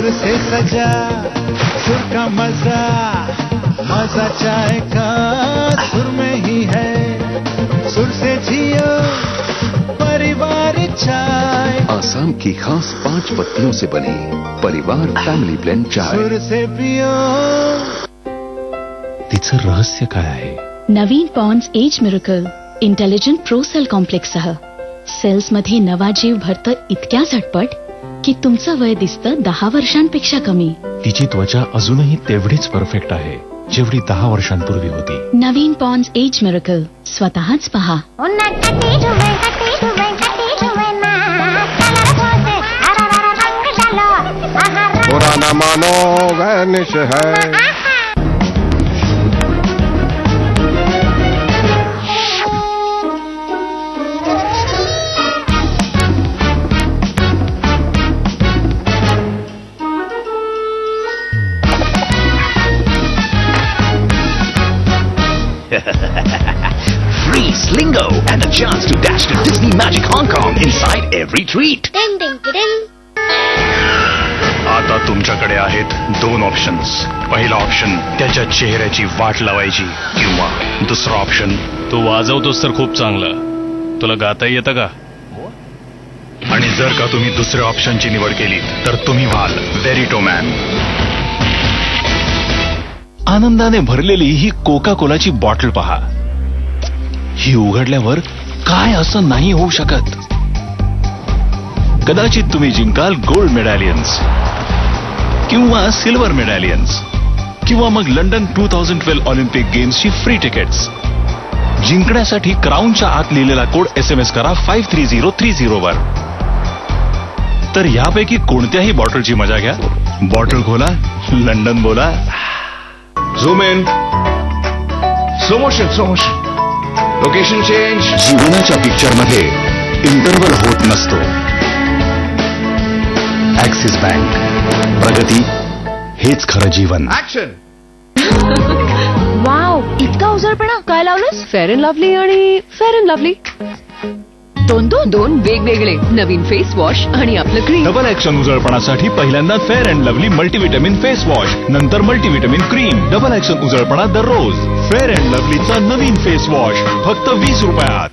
सुर से सजा सुर का मजा, मजा चाय का सुर में ही है। सुर से जियो परिवार चाय। आसाम की खास 5 पत्तियों से बनी परिवार फॅमिली ब्लेंड चाय। सुर से पियो। तिचं रहस्य काय आहे? नवीन Pond's age miracle intelligent pro cell complex सह सेल्स मध्ये नवा जीव भरतं इतक्या झटपट की तुमचं वय दिसतं 10 वर्षांपेक्षा कमी. तिची त्वचा अजूनही तेवढीच परफेक्ट आहे जेवढी 10 वर्षांपूर्वी होती. नवीन पॉन्ड्स एज मिरेकल स्वतःच पहा. पुराना मानो वैनिश है. Free Slingo and a chance to dash to Disney Magic Hong Kong inside every treat. Ding ding ding. आता तुमच्याकडे आहेत 2 ऑप्शन्स. पहिला ऑप्शन त्याच्या चेहऱ्याची वाट लावायची किंवा दुसरा ऑप्शन तू वाजवतोस तर खूप चांगलं. तुला गाता येतं का? आणि जर का तुम्ही दुसऱ्या ऑप्शनची निवड केली तर तुम्ही व्हाल वेरिटो मॅन. आनंदाने भरलेली ही कोका कोलाची बॉटल पहा. ही उघडल्यावर काय असं नाही होऊ शकत. कदाचित तुम्ही जिंकाल गोल्ड मेडॅलियन्स किंवा सिल्वर मेडॅलियन्स किंवा मग लंडन 2012 ऑलिम्पिक गेम्सची फ्री तिकीट्स. जिंकण्यासाठी क्राऊनच्या आत लिहिलेला कोड SMS करा 53030 वर. तर यापैकी कोणत्याही बॉटलची मजा घ्या. बॉटल खोला, लंडन बोला. Zoom in. Slow motion. Location change. जीवनाच्या पिक्चर मध्ये इंटरव्हल होत नसतो. Axis bank. प्रगती हेच खरं जीवन. ऍक्शन. वाव, इतका उजळपणा. काय लावलंस? फेअर अँड लवली आणि फेअर अँड लवली दोन वेगवेगळे नवीन फेस वॉश आणि आपलं क्रीम. डबल ऍक्शन उजळपणासाठी पहिल्यांदा fair and lovely multivitamin face wash, नंतर मल्टीव्हिटॅमिन क्रीम. डबल ऍक्शन उजळपणा दररोज. फेअर अँड लवलीचा नवीन फेस वॉश फक्त 20 रुपयात.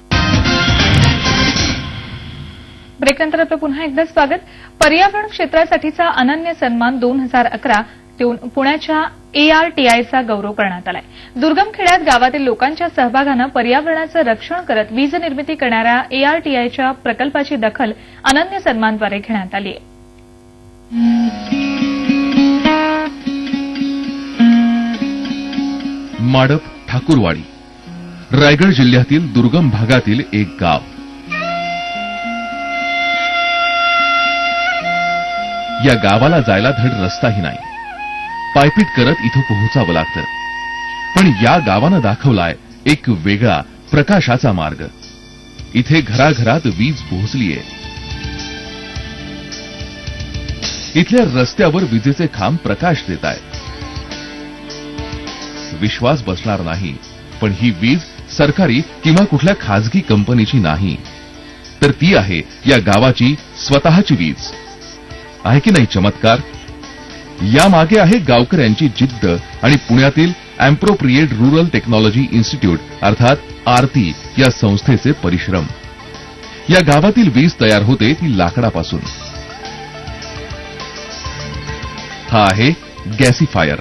ब्रेकनंतर आपलं पुन्हा एकदा स्वागत. पर्यावरण क्षेत्रासाठीचा अनन्य सन्मान 2011 देऊन पुण्याच्या ARTIचा गौरव करण्यात आलाय. दुर्गम खेड्यात गावातील लोकांच्या सहभागानं पर्यावरणाचं रक्षण करत वीज निर्मिती करणाऱ्या ARTIच्या प्रकल्पाची दखल अनन्य सन्मानद्वारे घेण्यात आली आहे. माडप ठाकूरवाडी रायगड जिल्ह्यातील दुर्गम भागातील एक गाव. या गावाला जायला धड रस्ताही नाही. पायपीट करत इथं पोहोचावं लागतं. पण या गावानं दाखवलाय एक वेगळा प्रकाशाचा मार्ग. इथे घराघरात वीज पोहोचलीये. इथल्या रस्त्यावर विजेचे खांब प्रकाश देत आहेत. विश्वास बसणार नाही, पण ही वीज सरकारी किंवा कुठल्या खाजगी कंपनीची नाही, तर ती आहे या गावाची स्वतःची वीज. आहे की नाही चमत्कार? यामागे आहे गावकऱ्यांची जिद्द आणि पुण्यातील अँप्रोप्रिएट रुरल टेक्नॉलॉजी इन्स्टिट्यूट अर्थात आरती या संस्थेचे परिश्रम. या गावातील वीज तयार होते ती लाकडापासून. हा आहे गॅसिफायर.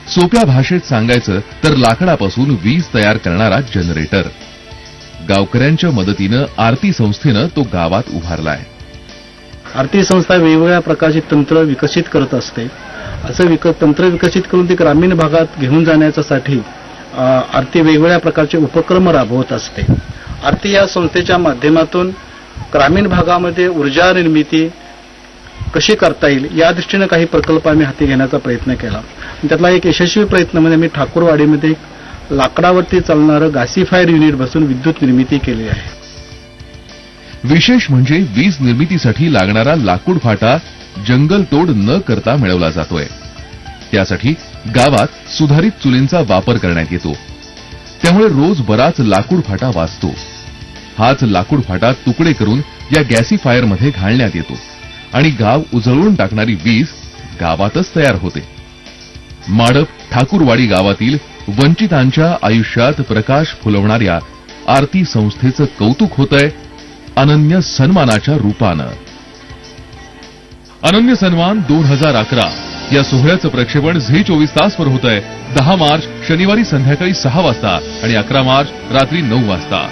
सोप्या भाषेत सांगायचं तर लाकडापासून वीज तयार करणारा जनरेटर. गावकऱ्यांच्या मदतीनं आरती संस्थेनं तो गावात उभारलाय. आरती संस्था वेगवेगळ्या प्रकारचे तंत्र विकसित करत असते. असं तंत्र विकसित करून ते ग्रामीण भागात घेऊन जाण्यासाठी आरती वेगवेगळ्या प्रकारचे उपक्रम राबवत असते. आरती या संस्थेच्या माध्यमातून ग्रामीण भागामध्ये ऊर्जा निर्मिती कशी करता येईल या दृष्टीने काही प्रकल्प आम्ही हाती घेण्याचा प्रयत्न केला. त्यातला एक यशस्वी प्रयत्न म्हणजे मी ठाकूरवाडीमध्ये लाकडावरती चालणारं गॅसिफायर युनिट बसून विद्युत निर्मिती केली आहे. विशेष म्हणजे वीज निर्मितीसाठी लागणारा लाकूड फाटा जंगलतोड न करता मिळवला जातोय. त्यासाठी गावात सुधारित चुलींचा वापर करण्यात येतो. त्यामुळे रोज बराच लाकूड फाटा वाचतो. हाच लाकूड फाटा तुकडे करून या गॅसिफायरमध्ये घालण्यात येतो आणि गाव उजळून टाकणारी वीज गावातच तयार होते. माडप ठाकूरवाडी गावातील वंचितांच्या आयुष्यात प्रकाश फुलवणाऱ्या आरती संस्थेचं कौतुक होतंय अनन्य सन्मानाच्या रूपानं. अनन्य सन्मान 2011 या सोहळ्याचं प्रक्षेपण झी 24 तासवर होतंय 10 मार्च शनिवारी संध्याकाळी 6 वाजता आणि 11 मार्च रात्री 9 वाजता.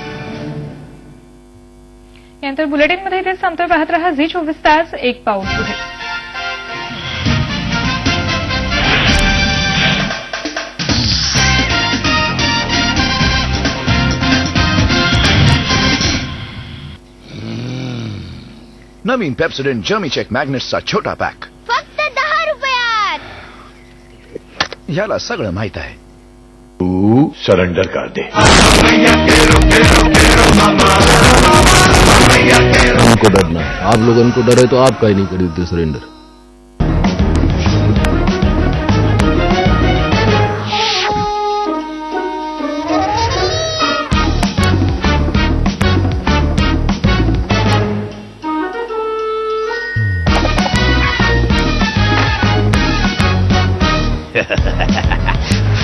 यानंतर बुलेटिनमध्ये इथेच थांबतोय. पाहत रहा झी 24 तास, एक पाऊल पुढे. नवीन पेप्सोडेंट जर्मी चेक मॅग्नेट्सचा छोटा पॅक फक्त 10 रुपयात. याला सगळं माहित आहे. तू सरेंडर कर दे. हमको डरना है, आप लोगों को डर है तो आप काहे नहीं खरीदते surrender.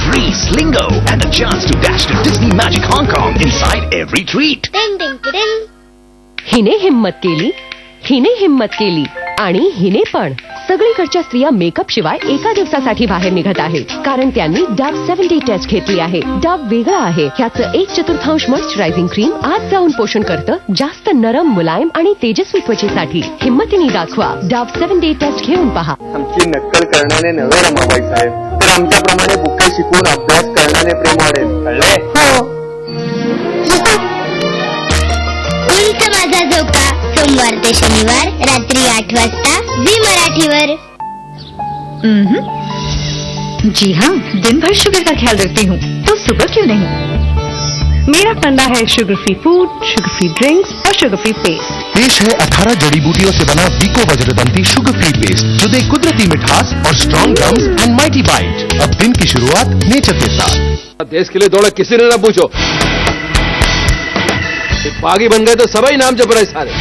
Free Slingo and a chance to dash to Disney Magic Hong Kong inside every treat. टिंग टिंग टिंग. हिने हिम्मत केली आणि हिने पण. सगळीकडच्या स्त्रिया मेकअप शिवाय एका दिवसासाठी बाहेर निघत आहेत कारण त्यांनी डव 7D टेस्ट घेतली आहे. डव वेगळं आहे. ह्याचं 1/4 मॉइश्चरायझिंग क्रीम आज जाऊन पोषण करतं जास्त नरम, मुलायम आणि तेजस्वी त्वचेसाठी. हिम्मतीने दाखवा. डव 7D टेस्ट घेऊन पहा. आमची नक्कल करण्याने नव्हे रमाबाई साहेब, तर आमच्याप्रमाणे बुके शिकून अभ्यास करण्याने प्रेम वाढेल. कळले? हो. उंच माझा झोका सोमवार ते शनिवार रात्री 8 वाजता झी मराठीवर. जी हाँ, दिन भर शुगर का ख्याल रखती हूँ तो सुगर क्यों नहीं. मेरा फंडा है sugar free food, sugar free drinks और शुगर फ्री पेस्ट. पेश है 18 जड़ी बूटियों से बना Vicco Vajradanti sugar free paste जो दे कुदरती मिठास और strong gums and mighty bite. अब दिन की शुरुआत नेचर के साथ. देश के लिए दौड़ा किसी ने ना पूछो. बागी बन गए तो सभी नाम जब रहे सारे.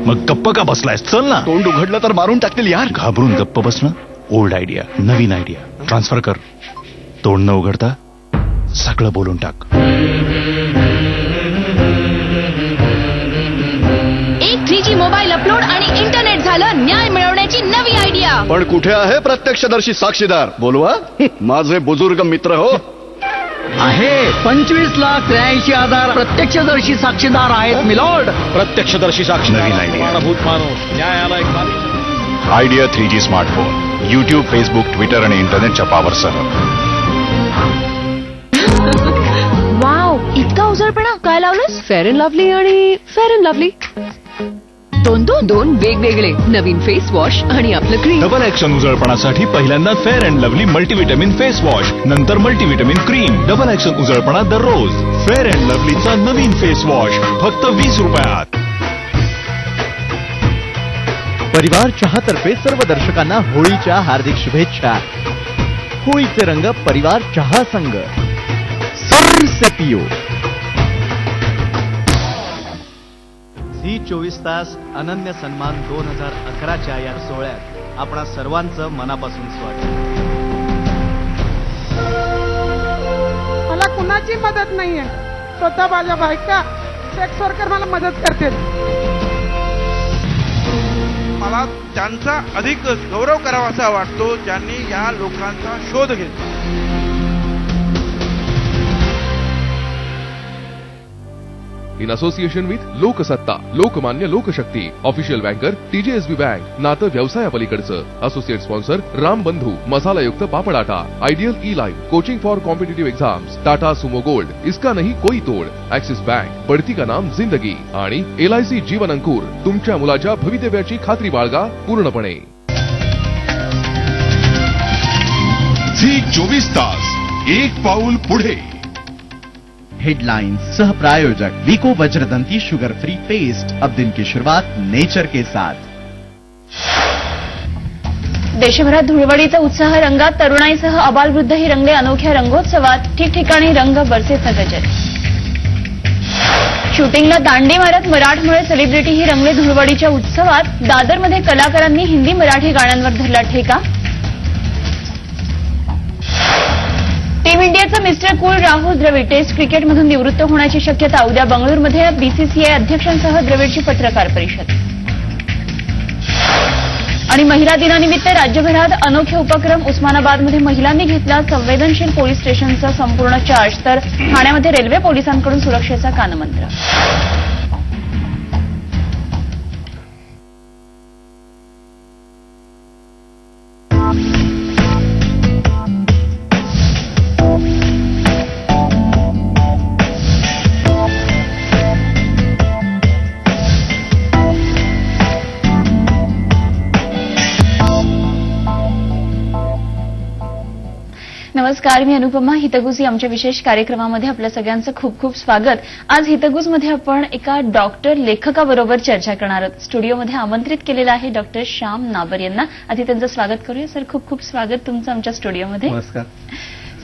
मग गप्प का बसलायस? चल ना. तोंड उघडलं तर मारून टाकतील यार. घाबरून गप्प बसणं ओल्ड आयडिया. नवीन आयडिया ट्रान्सफर कर. तोंड न उघडता सगळं बोलून टाक. एक 3G मोबाईल अपलोड आणि इंटरनेट झालं न्याय मिळवण्याची नवी आयडिया. पण कुठे आहे प्रत्यक्षदर्शी साक्षीदार? बोलवा. माझे बुजुर्ग मित्र हो आहे. 25,83,000 प्रत्यक्षदर्शी साक्षीदार आहेत मिलॉर्ड. प्रत्यक्षदर्शी साक्षी. नवीन आयडिया. माणूस न्यायालय. Idea 3G smartphone, YouTube, Facebook, Twitter आणि इंटरनेटच्या पॉवरसह. वाव, इतका उजळपणा काय लावलंस? फेअर अँड लव्हली आणि फेअर अँड लव्हली दोन वेगवेगळे नवीन फेस वॉश आणि आपलं क्रीम. डबल ऍक्शन उजळपणासाठी पहिल्यांदा fair and lovely multivitamin face wash, नंतर मल्टीव्हिटॅमिन क्रीम. डबल ऍक्शन उजळपणा दररोज. फेअर अँड लव्हलीचा नवीन फेस वॉश फक्त 20 रुपयात. परिवार चहातर्फे सर्व दर्शकांना होळीच्या हार्दिक शुभेच्छा. होळीचे रंग परिवार चहा संघ. सरसे पियो. झी 24 तास अनन्य सन्मान 2011च्या या सोहळ्यात आपणा सर्वांचं मनापासून स्वागत. मला कुणाची मदत नाहीये. स्वतः माझ्या बायका सेक्स वर्कर मला मदत करतील. मला त्यांचा अधिक गौरव करावासा वाटतो ज्यांनी या लोकांचा शोध घेतला. In association with Loksatta, Lokmanya Lokshakti, official banker TJSB bank, नातं व्यवसायापलीकडचं. असोसिएट स्पॉन्सर राम बंधू, मसालायुक्त पापड आटा, ideal e life, coaching for competitive exams, Tata Sumo gold, इसका नहीं कोई तोड, ऍक्सिस बँक, बढ़ती का नाम जिंदगी आणि LIC जीवन अंकुर. तुमच्या मुलाच्या भवितव्याची खात्री बाळगा पूर्णपणे. झी 24 तास, एक पाऊल पुढे. हेडलाइंस सह प्रायोजक वीको वज्रदंती शुगर फ्री पेस्ट. अब दिन की शुरुआत नेचर के साथ. देशभरात धुळवडीचा उत्साह रंगात, तरुणाईसह अबालवृद्धही रंगले अनोख्या रंगोत्सवात. ठिकठिकाणी रंग बरसेचा गजर. शूटिंगला दांडी मारत मराठमोळे सेलिब्रिटीही रंगले धुळवडीच्या उत्सवात. दादरमध्ये कलाकारांनी हिंदी मराठी गाण्यांवर धरला ठेका. टीम इंडियाचा mister cool Rahul Dravid test क्रिकेटमधून निवृत्त होण्याची शक्यता. उद्या बंगळुरूमध्ये बीसीसीआय अध्यक्षांसह द्रविडची पत्रकार परिषद. आणि महिला दिनानिमित्त राज्यभरात अनोखे उपक्रम. उस्मानाबादमध्ये महिलांनी घेतला संवेदनशील पोलीस स्टेशनचा संपूर्ण चार्ज, तर ठाण्यामध्ये रेल्वे पोलिसांकडून सुरक्षेचा कानमंत्र. नमस्कार, मी अनुपमा. हितगुज या आमच्या विशेष कार्यक्रमामध्ये आपल्या सगळ्यांचं खूप खूप स्वागत. आज हितगुजमध्ये आपण एका डॉक्टर लेखकाबरोबर चर्चा करणार आहोत. स्टुडिओमध्ये आमंत्रित केलेलं आहे डॉक्टर श्याम नाबर यांना. आधी त्यांचं स्वागत करूया. सर, खूप खूप स्वागत तुमचं आमच्या स्टुडिओमध्ये. नमस्कार.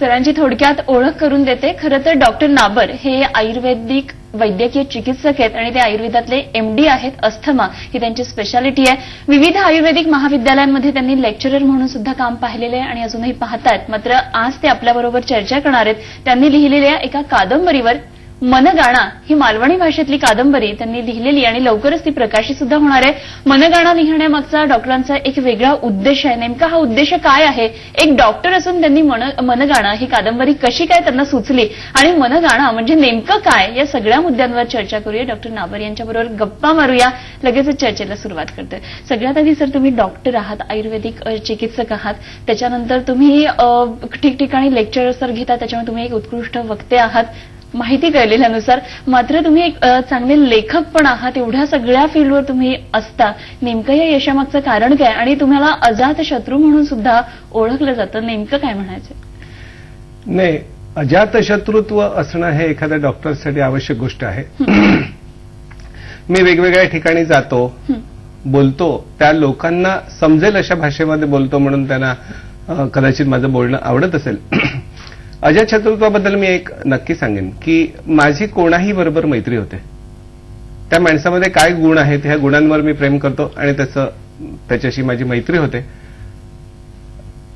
सरांची थोडक्यात ओळख करून देते. खरं तर डॉक्टर नाबर हे आयुर्वेदिक वैद्यकीय चिकित्सक आहेत आणि ते आयुर्वेदातले MD आहेत. अस्थमा ही त्यांची स्पेशालिटी आहे. विविध आयुर्वेदिक महाविद्यालयांमध्ये त्यांनी लेक्चरर म्हणून सुद्धा काम पाहिलेलं आहे आणि अजूनही पाहतायत. मात्र आज ते आपल्याबरोबर चर्चा करणार आहेत. त्यांनी लिहिलेल्या एका कादंबरीवर, मनगाणा ही मालवणी भाषेतली कादंबरी त्यांनी लिहिलेली आणि लवकरच ती प्रकाशित सुद्धा होणार आहे. मनगाणा लिहिण्यामागचा डॉक्टरांचा एक वेगळा उद्देश आहे. नेमका हा उद्देश काय आहे? एक डॉक्टर असून त्यांनी मनगाणा ही कादंबरी कशी काय त्यांना सुचली आणि मनगाणा म्हणजे नेमकं काय, या सगळ्या मुद्द्यांवर चर्चा करूया. डॉक्टर नाबर यांच्याबरोबर गप्पा मारूया. लगेचच चर्चेला सुरुवात करते. सगळ्यात आधी सर, तुम्ही डॉक्टर आहात, आयुर्वेदिक चिकित्सक आहात. त्याच्यानंतर तुम्ही ठिकठिकाणी लेक्चर्स तर घेता, त्याच्यामुळे तुम्ही एक उत्कृष्ट वक्ते आहात माहिती कळलेल्यानुसार. मात्र तुम्ही एक चांगले लेखक पण आहात. एवढ्या सगळ्या फील्डवर तुम्ही असता. नेमकं या यशामागचं कारण काय? आणि तुम्हाला अजात शत्रू म्हणून सुद्धा ओळखलं जातं. नेमकं काय म्हणायचं? नाही, अजातशत्रुत्व असणं हे एखाद्या डॉक्टरसाठी आवश्यक गोष्ट आहे. मी वेगवेगळ्या ठिकाणी जातो, बोलतो, त्या लोकांना समजेल अशा भाषेमध्ये बोलतो म्हणून त्यांना कदाचित माझं बोलणं आवडत असेल. अजातशत्रुत्वाबद्दल मी एक नक्की सांगेन की माझी कोणाही बरोबर मैत्री होते. त्या माणसामध्ये काय गुण आहेत ह्या गुणांवर मी प्रेम करतो आणि त्याच्याशी माझी मैत्री होते.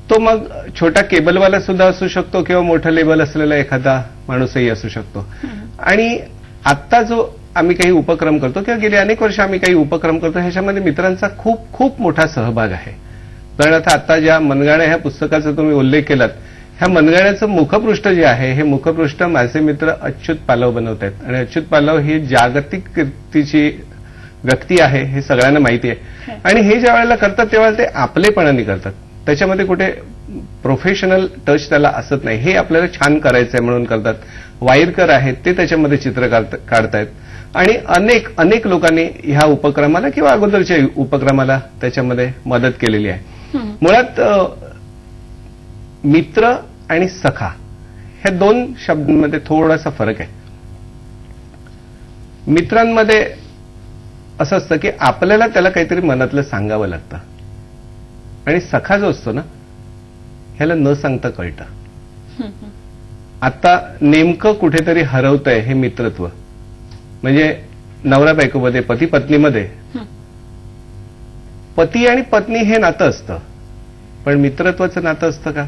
तो मग छोटा केबलवाला सुद्धा असू शकतो किंवा मोठं लेबल असलेला एखादा माणूसही असू शकतो. आणि आत्ता जो आम्ही काही उपक्रम करतो किंवा गेली अनेक वर्ष आम्ही काही उपक्रम करतो, ह्याच्यामध्ये मित्रांचा खूप खूप मोठा सहभाग आहे. उदाहरणार्थ आता ज्या मनगाणा ह्या पुस्तकाचा तुम्ही उल्लेख केलात, ह्या मनगाण्याचं मुखपृष्ठ जे आहे हे मुखपृष्ठ माझे मित्र अच्युत पालव बनवत आहेत. आणि अच्युत पालव ही जागतिक कीर्तीची व्यक्ती आहे हे सगळ्यांना माहिती आहे. आणि हे ज्या वेळेला करतात त्यावेळेला ते आपलेपणाने करतात. त्याच्यामध्ये कुठे प्रोफेशनल टच त्याला असत नाही. हे आपल्याला छान करायचंय म्हणून करतात. वाईरकर आहेत ते त्याच्यामध्ये चित्र काढतायत. आणि अनेक अनेक लोकांनी ह्या उपक्रमाला किंवा अगोदरच्या उपक्रमाला त्याच्यामध्ये मदत केलेली आहे. मुळात मित्र आणि सखा ह्या दोन शब्दांमध्ये थोडासा फरक आहे. मित्रांमध्ये असं असतं की आपल्याला त्याला काहीतरी मनातलं सांगावं लागतं. आणि सखा जो असतो ना, ह्याला न सांगता कळतं. आता नेमकं कुठेतरी हरवतंय हे मित्रत्व. म्हणजे नवरा बायकोमध्ये, पती पत्नीमध्ये, पती आणि पत्नी हे नातं असतं, पण मित्रत्वाचं नातं असतं का?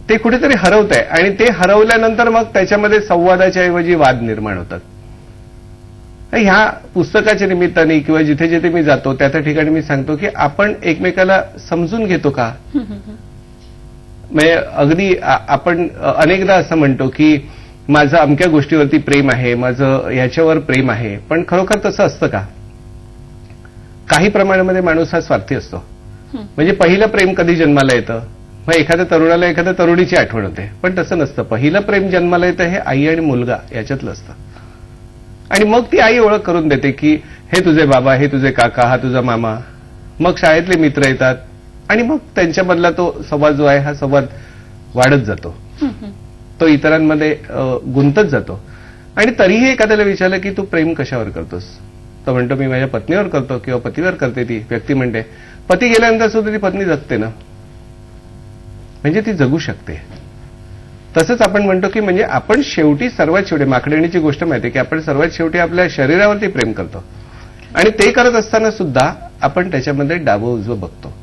ते कुठेतरी हरवतंय. आणि ते हरवल्यानंतर मग त्याच्यामध्ये संवादाच्या ऐवजी वाद निर्माण होतात. ह्या पुस्तकाच्या निमित्ताने किंवा जिथे जिथे मी जातो त्या त्या ठिकाणी मी सांगतो की आपण एकमेकाला समजून घेतो का? म्हणजे अगदी आपण अनेकदा असं म्हणतो की माझं अमक्या गोष्टीवरती प्रेम आहे, माझं ह्याच्यावर प्रेम आहे, पण खरोखर तसं असतं का? काही प्रमाणामध्ये माणूस हा स्वार्थी असतो. म्हणजे पहिलं प्रेम कधी जन्माला येतं? मग एखाद्या तरुणाला एखाद्या तरुणीची आठवण होते, पण तसं नसतं. पहिलं प्रेम जन्माला येतं हे आई आणि मुलगा याच्यातलं असतं. आणि मग ती आई ओळख करून देते की हे तुझे बाबा, हे तुझे काका, हा तुझा मामा. मग शाळेतले मित्र येतात आणि मग त्यांच्यामधला तो संवाद जो आहे हा संवाद वाढत जातो. तो इतरांमध्ये गुंतत जातो. आणि तरीही एखाद्याला विचारलं की तू प्रेम कशावर करतोस, तो म्हणतो मी माझ्या पत्नीवर करतो किंवा पतीवर करते. ती व्यक्ती म्हणते पती गेल्यानंतर सुद्धा ती पत्नी जगते ना, म्हणजे ती जगू शकते. तसंच आपण म्हणतो की म्हणजे आपण शेवटी सर्वात शेवटी माकडणीची गोष्ट माहिती आहे की आपण सर्वात शेवटी आपल्या शरीरावरती प्रेम करतो आणि ते करत असताना सुद्धा आपण त्याच्यामध्ये डावं उजवं बघतो.